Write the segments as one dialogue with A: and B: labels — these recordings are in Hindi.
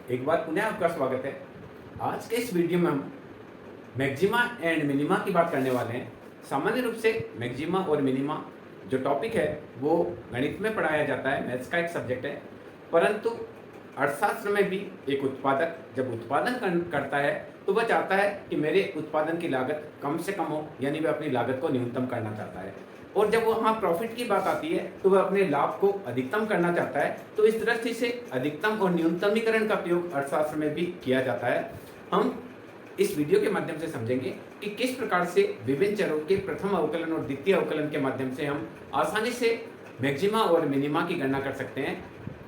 A: एक बार पुनः आपका स्वागत है। आज के इस वीडियो में हम मैक्सिमा एंड मिनिमा की बात करने वाले हैं। सामान्य रूप से मैक्सिमा और मिनिमा जो टॉपिक है वो गणित में पढ़ाया जाता है, मैथ्स का एक सब्जेक्ट है। परंतु अर्थशास्त्र में भी एक उत्पादक जब उत्पादन करता है तो वह चाहता है कि मेरे उत्पादन की लागत कम से कम हो, यानी वह अपनी लागत को न्यूनतम करना चाहता है। और जब वहाँ प्रॉफिट की बात आती है तो वह अपने लाभ को अधिकतम करना चाहता है। तो इस दृष्टि से अधिकतम और न्यूनतमीकरण का प्रयोग अर्थशास्त्र में भी किया जाता है। हम इस वीडियो के माध्यम से समझेंगे कि किस प्रकार से विभिन्न चरों के प्रथम अवकलन और द्वितीय अवकलन के माध्यम से हम आसानी से मैक्सिमा और मिनिमा की गणना कर सकते हैं।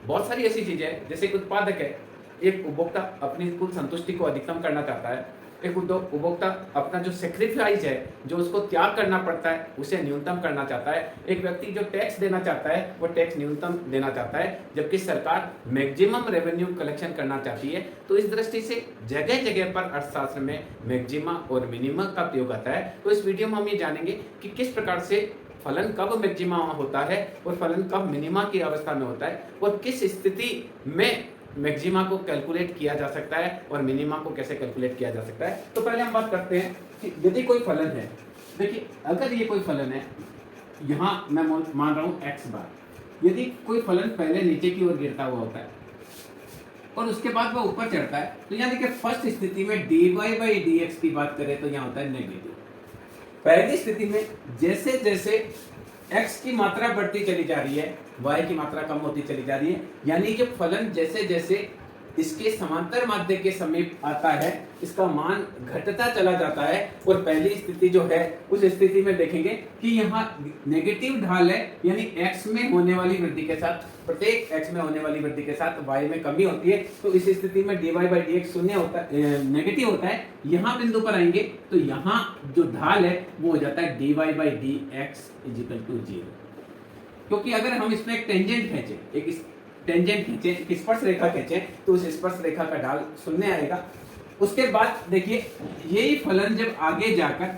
A: बहुत सारी ऐसी चीजें हैं, जैसे एक उत्पादक है, एक उपभोक्ता अपनी कुल संतुष्टि को अधिकतम करना चाहता है। एक उपभोक्ता अपना जो सेक्रीफाइस है, जो उसको त्याग करना पड़ता है, उसे न्यूनतम करना चाहता है। एक व्यक्ति जो टैक्स देना चाहता है वो टैक्स न्यूनतम देना चाहता है, जबकि सरकार मैक्सिमम रेवेन्यू कलेक्शन करना चाहती है। तो इस दृष्टि से जगह जगह पर अर्थशास्त्र में मैक्सिमा और मिनिमा का प्रयोग आता है। तो इस वीडियो में हम ये जानेंगे कि किस प्रकार से फलन कब मैक्सिमा होता है और फलन कब मिनिमा की अवस्था में होता है, और किस स्थिति में मैक्सिमा को कैलकुलेट किया जा सकता है और मिनिमा को कैसे कैलकुलेट किया जा सकता है। तो पहले हम बात करते हैं कि यदि कोई फलन है, देखिए अगर ये कोई फलन है, यहाँ मैं मान रहा हूँ x बार, यदि कोई फलन पहले नीचे की ओर गिरता हुआ होता है और उसके बाद वह ऊपर चढ़ता है, तो यहाँ देखिए फर्स्ट स्थिति में dy/dx की बात करें तो यहाँ होता है नेगेटिव। पहली स्थिति में जैसे जैसे x की मात्रा बढ़ती चली जा रही है, y की मात्रा कम होती चली जा रही है, यानी कि फलन जैसे जैसे इसके समांतर माध्य के समीप आता है इसका मान घटता चला जाता है। और पहली स्थिति जो है उस स्थिति में देखेंगे कि यहाँ नेगेटिव ढाल है, यानी x में होने वाली वृद्धि के साथ, प्रत्येक x में होने वाली वृद्धि के साथ y में कमी होती है। तो इस स्थिति में dy/dx शून्य होता है, नेगेटिव होता है। यहाँ बिंदु पर आएंगे तो यहाँ जो ढाल है वो हो जाता है dy/dx = 0, क्योंकि अगर हम इसमें एक टेंजेंट खींचे, एक टेंजेंट खींचे, एक स्पर्श रेखा खींचे, तो उस स्पर्श रेखा का ढाल शून्य आएगा। उसके बाद देखिए यही फलन जब आगे जाकर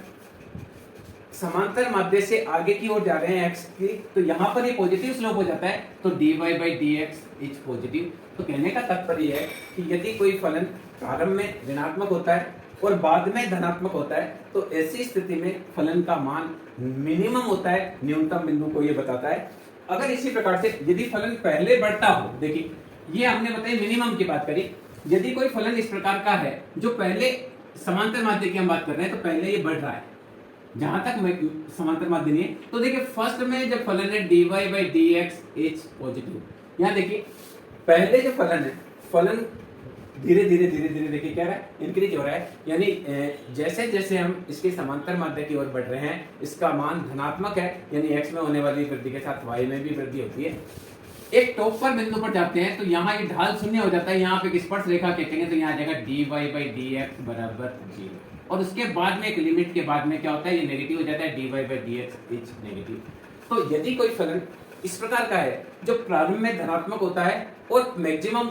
A: समांतर माध्य से आगे की ओर जा रहे हैं x की, तो यहाँ पर ये पॉजिटिव स्लोप हो जाता है, तो dy/dx इज पॉजिटिव। तो कहने का तात्पर्य है कि यदि कोई फलन प्रारंभ में ऋणात्मक होता है और बाद में धनात्मक होता है, तो ऐसी स्थिति में फलन का मान मिनिमम होता है, न्यूनतम बिंदु को ये बताता है। अगर इसी प्रकार से यदि फलन पहले बढ़ता हो, देखिए ये हमने बताई मिनिमम की बात करी, यदि कोई फलन इस प्रकार का है जो पहले समांतर माध्य की हम बात कर रहे हैं, तो पहले ये बढ़ रहा है, जहां तक समांतर माध्य नहीं है, तो देखिए फर्स्ट में जब फलन है dy/dx इज पॉजिटिव, यहाँ देखिए पहले जो फलन है, फलन धीरे धीरे देखिए क्या रहा है, इंक्रीज हो रहा है, यानी जैसे जैसे हम इसके समांतर माध्य की ओर बढ़ रहे हैं इसका मान धनात्मक है, यानी x में होने वाली वृद्धि के साथ y में भी वृद्धि होती है। एक टॉप पर बिंदु पर जाते हैं तो यहाँ ये ढाल शून्य हो जाता है, यहाँ पे एक स्पर्श रेखा खींचेंगे तो यहाँ आ जाएगा dy/dx = 0, और उसके बाद में एक लिमिट के बाद में क्या होता है, ये नेगेटिव हो जाता है, dy/dx इज नेगेटिव। तो यदि कोई फलन इस प्रकार का है जो प्रारंभ में धनात्मक होता है और मैक्सिमम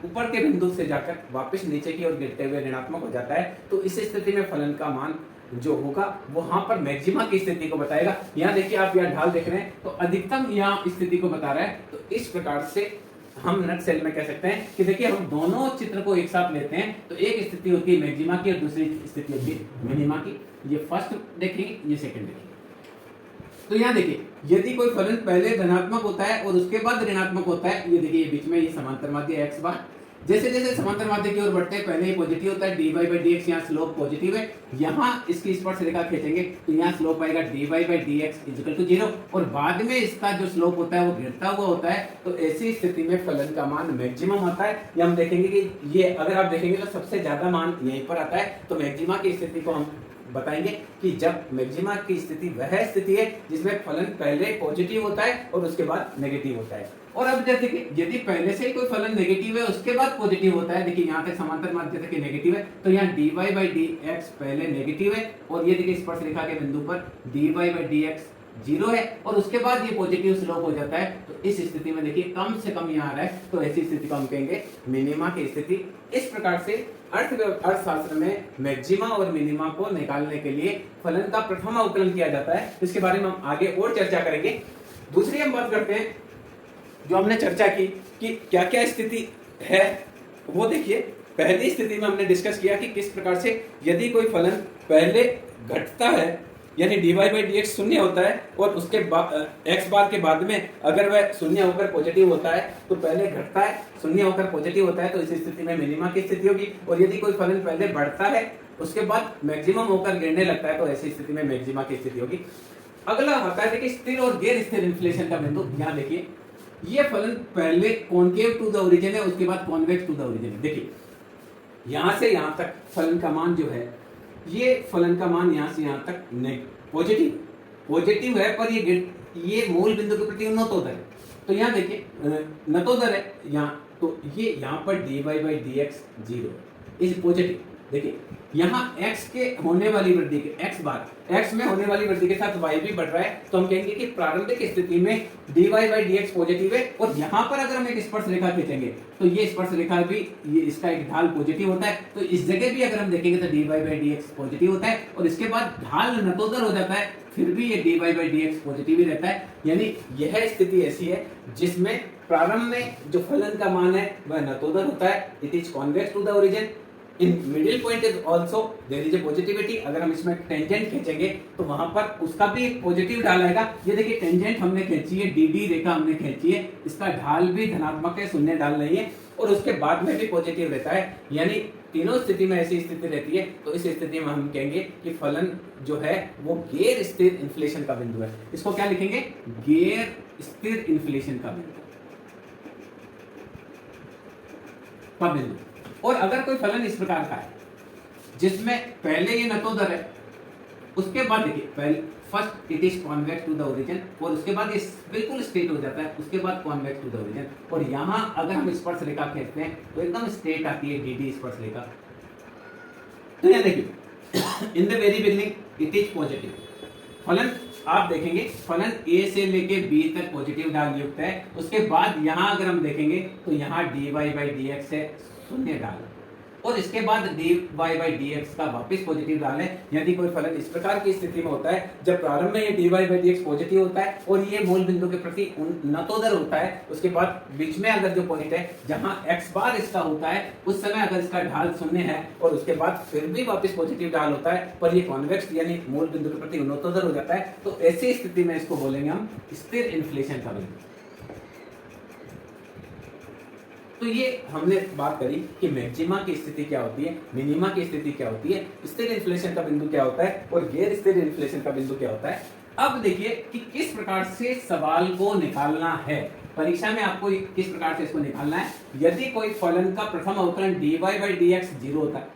A: ऊपर के बिंदु से जाकर वापस नीचे की ओर गिरते हुए ऋणात्मक हो जाता है, तो इस स्थिति में फलन का मान जो होगा वहां पर मैक्सिमा की स्थिति को बताएगा। यहाँ देखिए आप यहाँ ढाल देख रहे हैं तो अधिकतम यहाँ स्थिति को बता रहा है। तो इस प्रकार से हम नट सेल में कह सकते हैं कि देखिए हम दोनों चित्र को एक साथ लेते हैं, तो एक स्थिति होती है मैक्सिमा की और दूसरी स्थिति होती है मिनिमा की। ये फर्स्ट देखेंगे, ये सेकंड देखेंगे। तो यहाँ देखिए यदि कोई फलन पहले धनात्मक होता है और उसके बाद ऋणात्मक होता है, ये देखिए बीच में ये समांतर माध्य x बार, जैसे जैसे समांतर माध्य की ओर बढ़ते हैं पहले ये पॉजिटिव होता है, dy/dx यहाँ स्लोप पॉजिटिव है, यहाँ इसकी स्पर्श रेखा खींचेंगे तो यहाँ स्लोप आएगा dy/dx = 0, और बाद में इसका जो स्लोप होता है वो गिरता हुआ होता है। तो ऐसी स्थिति में फलन का मान मैक्सिमम होता है। ये हम देखेंगे कि ये अगर आप देखेंगे तो सबसे ज्यादा मान यहीं पर आता है। तो मैक्सिमा की स्थिति को हम बताएंगे कि जब मैक्सिमा की स्थिति वह स्थिति है जिसमें फलन पहले पॉजिटिव होता है और उसके बाद नेगेटिव होता है। और अब जैसे कि यदि पहले से ही कोई फलन नेगेटिव है उसके बाद पॉजिटिव होता है, देखिए यहाँ तक समांतर माध्य तक नेगेटिव है, तो यहाँ dy/dx पहले नेगेटिव है और ये देखिए स्पर्श रेखा के बिंदु पर dy/dx 0 है और उसके बाद ये पॉजिटिव स्लोप हो जाता है। तो इस स्थिति में देखिए कम से कम यहाँ आ रहा है, तो ऐसी स्थिति को हम कहेंगे मिनिमा की स्थिति। इस प्रकार से अर्थशास्त्र में मैक्सिमा और मिनिमा को निकालने के लिए फलन का प्रथम अवकलन किया जाता है। इसके बारे में हम आगे और चर्चा करेंगे। दूसरी हम बात करते हैं जो हमने चर्चा की कि क्या क्या स्थिति है वो देखिए, पहली स्थिति में हमने डिस्कस किया कि किस प्रकार से यदि कोई फलन पहले घटता है यानी dy बाई डी एक्स शून्य होता है और उसके बाद एक्स बार के बाद में अगर वह शून्य होकर पॉजिटिव होता है तो पहले घटता है, शून्य होकर पॉजिटिव होता है तो इस स्थिति में मिनिमा की स्थिति होगी। और यदि कोई फलन पहले बढ़ता है उसके बाद मैक्सिमम होकर गिरने लगता है तो ऐसी स्थिति में मैक्सिमा की स्थिति होगी। अगला आता है देखिए स्थिर और गैर स्थिर इन्फ्लेशन का बिंदु। यहाँ देखिए ये फलन पहले कॉनकेव टू द ओरिजिन है, उसके बाद कॉन्वेक्स टू द ओरिजिन है। देखिए यहां से यहां तक फलन का मान जो है, ये फलन का मान यहां से यहां तक पॉजिटिव है, पर ये मूल बिंदु के प्रति नतोदर है। तो यहाँ देखिए नतोदर है यहाँ, तो ये यहाँ पर dy by D x 0 is positive. देखिए यहाँ x के होने वाली वृद्धि के x में होने वाली वृद्धि के साथ y भी बढ़ रहा है, तो हम कहेंगे कि प्रारंभिक स्थिति में dy by D X positive है। और यहाँ पर अगर हम एक स्पर्श रेखा खींचेंगे तो ये स्पर्श रेखा भी, ये इसका एक ढाल पॉजिटिव होता है, तो इस जगह भी अगर हम देखेंगे तो dy by D X positive होता है और इसके बाद ढाल नतोदर हो जाता है, फिर भी ये dy by D X positive ही रहता है। यानी यह स्थिति ऐसी है जिसमें प्रारंभ में जो फलन का मान है वह नतोदर होता है, it is convex to the origin. In middle point is also there is a positivity. अगर हम इसमें टेंजेंट खींचेंगे तो वहां पर उसका भी एक पॉजिटिव ढाल आएगा। ये देखिए टेंजेंट हमने खींची है, dd रेखा हमने खींची है, इसका ढाल भी धनात्मक है, शून्य ढाल नहीं है, और उसके बाद में भी पॉजिटिव रहता है। यानी तीनों स्थिति में ऐसी स्थिति रहती है, तो इस स्थिति में हम कहेंगे कि फलन जो है वो गैर स्थिर इन्फ्लेशन का बिंदु है। इसको क्या लिखेंगे? गैर स्थिर इन्फ्लेशन का बिंदु। और अगर कोई फलन इस प्रकार का है जिसमें पहले ये नतोदर है, उसके बाद देखिए पहले first it is convex to the origin, और उसके बाद ये बिल्कुल स्ट्रेट हो जाता है, उसके बाद कॉन्वेक्स टू द ओरिजिन, और यहां अगर हम स्पर्श रेखा खींचते हैं तो एकदम स्ट्रेट आती है dd स्पर्श रेखा। तो यहां देखिए in the very beginning it is positive. फलन आप देखेंगे फलन a से लेके b तक पॉजिटिव ढाल युक्त है, उसके बाद यहां अगर हम देखेंगे तो यहां dy बाई डी एक्स है, शून्य ढाल, और इसके बाद dy बाई डी एक्स का वापस पॉजिटिव ढाल है। यदि कोई फलन इस प्रकार की स्थिति में होता है जब प्रारंभ में ये dy by D X positive होता है और ये मूल बिंदु के प्रति नतोदर होता है, उसके बाद बीच में अगर जो पॉइंट है जहां x बार इसका होता है उस समय अगर इसका ढाल शून्य है और उसके बाद फिर भी वापस पॉजिटिव ढाल होता है पर ये कॉन्वेक्स यानी मूल बिंदु के प्रति नतोदर हो जाता है, तो ऐसी स्थिति में इसको बोलेंगे हम स्थिर इन्फ्लेशन का बिंदु। तो ये हमने बात करी कि मैक्सिमा की स्थिति क्या होती है, मिनिमा की स्थिति क्या होती है, स्थिर इन्फ्लेशन का बिंदु क्या होता है और गैर स्थिर इन्फ्लेशन का बिंदु क्या होता है। अब देखिए कि किस प्रकार से सवाल को निकालना है, परीक्षा में आपको किस प्रकार से इसको निकालना है। यदि कोई फलन का प्रथम अवकलन dy बाई डी एक्स 0 होता है,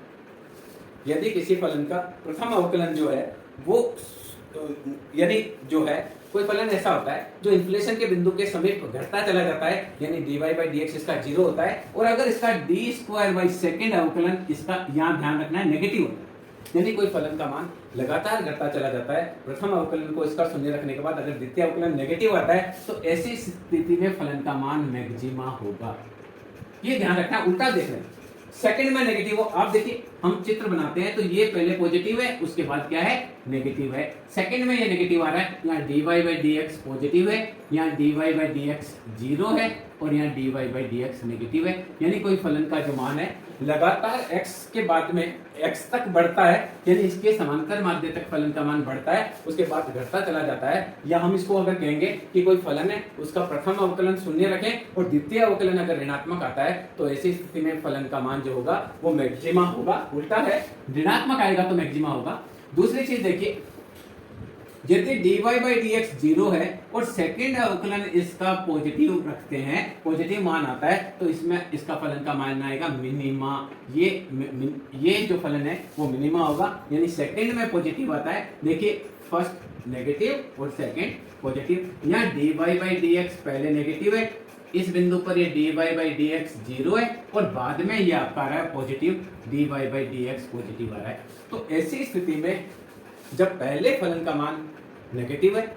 A: यदि किसी फलन का प्रथम अवकलन जो है वो यानी जो है कोई फलन ऐसा होता है जो इन्फ्लेशन के बिंदु के समीप घटता चला जाता है, यानी dy बाई डी एक्स इसका 0 होता है, और अगर इसका d स्क्वायर बाई सेकेंड अवकलन इसका यहाँ ध्यान रखना है नेगेटिव होता है, यानी कोई फलन का मान लगातार घटता चला जाता है, प्रथम अवकलन को इसका शून्य रखने के बाद अगर द्वितीय अवकलन नेगेटिव आता है तो ऐसी स्थिति में फलन का मान मैक्सिमा होगा। ये ध्यान रखना, उल्टा देख रहे हैं सेकंड में नेगेटिव हो। आप देखिए हम चित्र बनाते हैं तो ये पहले पॉजिटिव है, उसके बाद क्या है नेगेटिव है, सेकंड में ये नेगेटिव आ रहा है, यहाँ dy by D X positive है, यहाँ dy बाई डी एक्स 0 है और यहाँ dy by D x negative है। यानी कोई फलन का जो मान है लगातार x के बाद में x तक बढ़ता है, यानी इसके समांतर माध्य तक फलन का मान बढ़ता है, उसके बाद घटता चला जाता है। या हम इसको अगर कहेंगे कि कोई फलन है उसका प्रथम अवकलन शून्य रखें और द्वितीय अवकलन अगर ऋणात्मक आता है तो ऐसी स्थिति में फलन का मान जो होगा वो मैक्सिमा होगा। उल्टा है, ऋणात्मक आएगा तो मैक्सिमा होगा। दूसरी चीज देखिए, यदि dy बाई डी एक्स 0 है और सेकेंड अवकलन इसका पॉजिटिव रखते हैं, पॉजिटिव मान आता है, तो इसमें इसका फलन का मान आएगा मिनिमा। ये जो फलन है वो मिनिमा होगा, यानी सेकेंड में पॉजिटिव आता है। देखिए फर्स्ट नेगेटिव और सेकेंड पॉजिटिव, यहाँ dy बाई डी एक्स पहले नेगेटिव है, इस बिंदु पर ये dy बाई डी एक्स 0 है और बाद में ये आपका आ रहा है positive, dy by D X positive आ रहा है। तो ऐसी स्थिति में जब पहले फलन का मान नेगेटिव है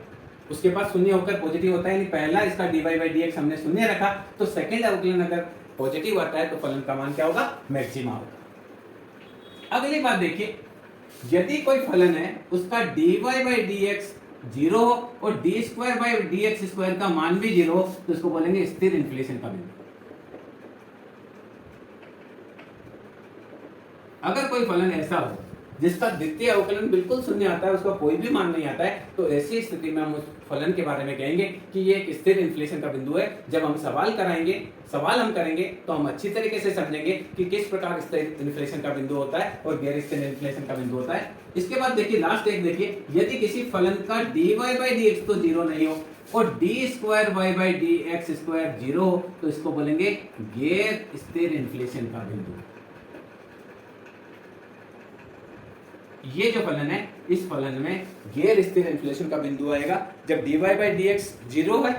A: उसके बाद शून्य होकर पॉजिटिव होता है, यानी पहला इसका dy बाई डी एक्स हमने शून्य रखा, तो सेकेंड अवकलन अगर पॉजिटिव आता है तो फलन का मान क्या होगा मैक्सिमा होगा। अगली बात देखिए, यदि कोई फलन है उसका dy बाई डी एक्स 0 हो और d square by D x square का मान भी 0 हो, तो इसको बोलेंगे स्थिर इन्फ्लेशन का बिंदु। अगर कोई फलन ऐसा हो जिसका द्वितीय अवकलन बिल्कुल शून्य आता है, उसका कोई भी मान नहीं आता है, तो ऐसी स्थिति में हम उस फलन के बारे में कहेंगे कि ये एक स्थिर इन्फ्लेशन का बिंदु है। जब हम सवाल हम करेंगे तो हम अच्छी तरीके से समझेंगे कि किस प्रकार स्थिर इन्फ्लेशन का बिंदु होता है और गैर स्थिर इन्फ्लेशन का बिंदु होता है। इसके बाद देखिए लास्ट एक देखिए, यदि किसी फलन का dy by dx तो जीरो नहीं हो और d square y by D x square zero हो, तो इसको बोलेंगे गैर स्थिर इन्फ्लेशन का बिंदु। ये जो फलन है, इस फलन में गैर स्थिर इन्फ्लेशन का बिंदु आएगा जब dy by dx जीरो है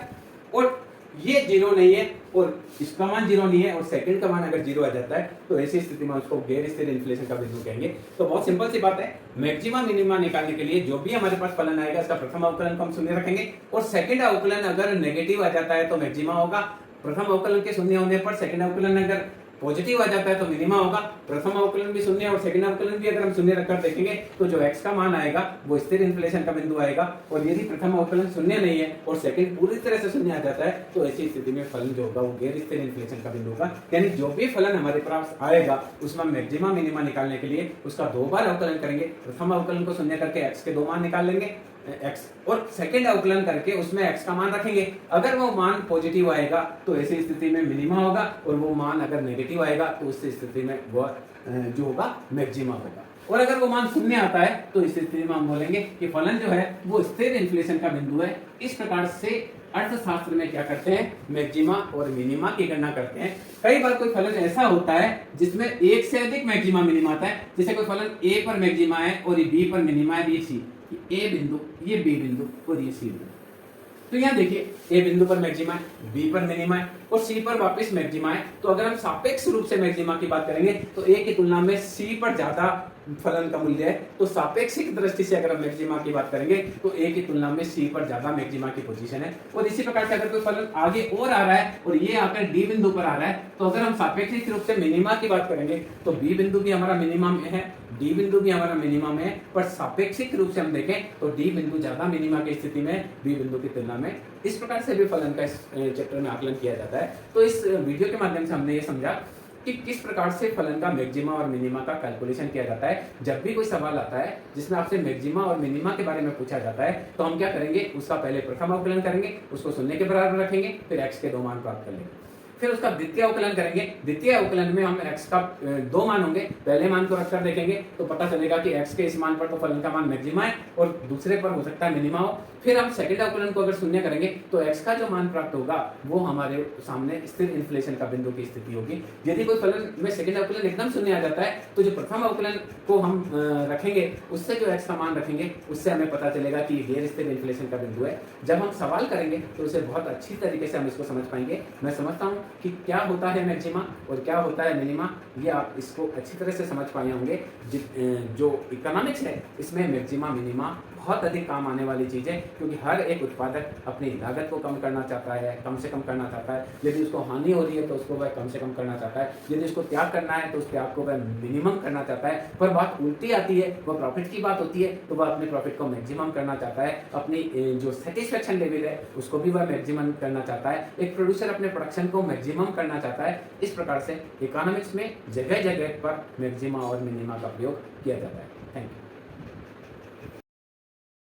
A: और ये जीरो नहीं है और इसका मान जीरो नहीं है और सेकंड का मान अगर जीरो आ जाता है, तो ऐसी स्थिति में उसको गैर स्थिर इन्फ्लेशन का बिंदु कहेंगे। तो बहुत सिंपल सी बात है, मैक्सिमा मिनिमा निकालने के लिए जो भी हमारे पास फलन आएगा, इसका प्रथम अवकलन को हम शून्य रखेंगे और सेकंड अवकलन अगर नेगेटिव आ जाता है तो मैक्सिमा होगा। प्रथम अवकलन के शून्य होने पर सेकंड अवकलन अगर पॉजिटिव आ जाता है तो मिनिमा होगा। प्रथम अवकलन भी शून्य और सेकंड अवकलन भी अगर हम शून्य रखकर देखेंगे तो जो x का मान आएगा वो स्थिर इन्फ्लेशन का बिंदु आएगा। और यदि प्रथम अवकलन शून्य नहीं है और सेकंड पूरी तरह से शून्य आ जाता है, तो ऐसी स्थिति में फलन जो होगा वो गैर स्थिर इन्फ्लेशन का बिंदु होगा। यानी जो भी फलन हमारे पास आएगा उसमें मैक्सिमा मिनिमा निकालने के लिए उसका दो बार अवकलन करेंगे। प्रथम अवकलन को शून्य करके x के दो मान निकाल लेंगे x और सेकंड अवकलन करके उसमें x का मान रखेंगे। अगर वो मान पॉजिटिव आएगा तो ऐसी स्थिति में मिनिमा होगा और वो मान अगर नेगेटिव आएगा तो उस स्थिति में वो जो होगा मैक्सिमा होगा। और अगर वो मान शून्य आता है तो इस स्थिति में हम बोलेंगे कि फलन जो है वो स्थिर इन्फ्लेशन का बिंदु है। इस प्रकार से अर्थशास्त्र में क्या करते हैं, मैक्सिमा और मिनिमा की गणना करते हैं। कई बार कोई फलन ऐसा होता है जिसमें एक से अधिक मैक्सिमा मिनिमा आता है। जैसे कोई फलन ए पर मैक्सिमा है और ये बी पर मिनिमा है, ये सी, ए बिंदु, ये बी बिंदु और ये सी बिंदु। तो यहाँ देखिए ए बिंदु पर मैक्सिमा है, बी पर मिनिमा है और सी पर वापस मैक्सिमा है। तो अगर हम सापेक्ष रूप से मैक्सिमा की बात करेंगे तो ए की तुलना में सी पर ज्यादा फलन का मूल्य है। तो सापेक्षिक दृष्टि से अगर हम मैक्सिमा की बात करेंगे तो ए की तुलना में सी पर ज्यादा मैक्सिमा की पोजीशन है। और इसी प्रकार से अगर कोई फलन आगे और आ रहा है और ये आकर डी बिंदु पर आ रहा है, तो अगर हम सापेक्षिक रूप से मिनिमा की बात करेंगे तो बी बिंदु भी हमारा मिनिमम है, डी बिंदु भी हमारा मिनिमम है, पर सापेक्षिक रूप से हम देखें तो डी बिंदु ज्यादा मिनिमा की स्थिति में बी बिंदु की तुलना में। इस प्रकार से भी फलन का इस चैप्टर में आकलन किया जाता है। तो इस वीडियो के माध्यम से हमने ये समझा कि किस प्रकार से फलन का मैक्सिमा और मिनिमा का कैलकुलेशन किया जाता है। जब भी कोई सवाल आता है जिसमें आपसे मैक्सिमा और मिनिमा के बारे में पूछा जाता है, तो हम क्या करेंगे, उसका पहले प्रथम अवकलन करेंगे, उसको शून्य के बराबर रखेंगे, फिर x के दो मान प्राप्त कर लेंगे। फिर उसका द्वितीय अवकलन करेंगे। द्वितीय अवकलन में हम x का दो मान होंगे, पहले मान को रखकर देखेंगे तो पता चलेगा कि x के इस मान पर तो फलन का मान मैक्सिमा है और दूसरे पर हो सकता है मिनिमा हो। फिर हम सेकंड अवकलन को अगर शून्य करेंगे तो x का जो मान प्राप्त होगा वो हमारे सामने स्थिर इन्फ्लेशन का बिंदु की स्थिति होगी। यदि कोई फलन में सेकंड अवकलन एकदम शून्य आ जाता है तो जो प्रथम अवकलन को हम रखेंगे उससे जो x का मान रखेंगे उससे हमें पता चलेगा कि ये गैर स्थिर इन्फ्लेशन का बिंदु है। जब हम सवाल करेंगे तो उसे बहुत अच्छी तरीके से हम इसको समझ पाएंगे। मैं समझता हूँ कि क्या होता है मैक्सिमा और क्या होता है मिनिमा, ये आप इसको अच्छी तरह से समझ पाए होंगे। जो इकोनॉमिक्स है इसमें मैक्सिमा मिनिमा बहुत अधिक काम आने वाली चीज़ है, क्योंकि हर एक उत्पादक अपनी लागत को कम करना चाहता है, कम से कम करना चाहता है। यदि उसको हानि हो रही है तो उसको वह कम से कम करना चाहता है, यदि उसको त्याग करना है तो उस त्याग को वह मिनिमम करना चाहता है। पर बात उल्टी आती है, वह प्रॉफिट की बात होती है तो वह अपने प्रॉफिट को मैक्सिमम करना चाहता है। अपनी जो सेटिस्फेक्शन लेवल है उसको भी वह मैक्सिमम करना चाहता है। एक प्रोड्यूसर अपने प्रोडक्शन को मैक्सिमम करना चाहता है। इस प्रकार से इकोनॉमिक्स में जगह जगह पर मैक्सिमा और मिनिमा का प्रयोग किया जाता है। Thank you.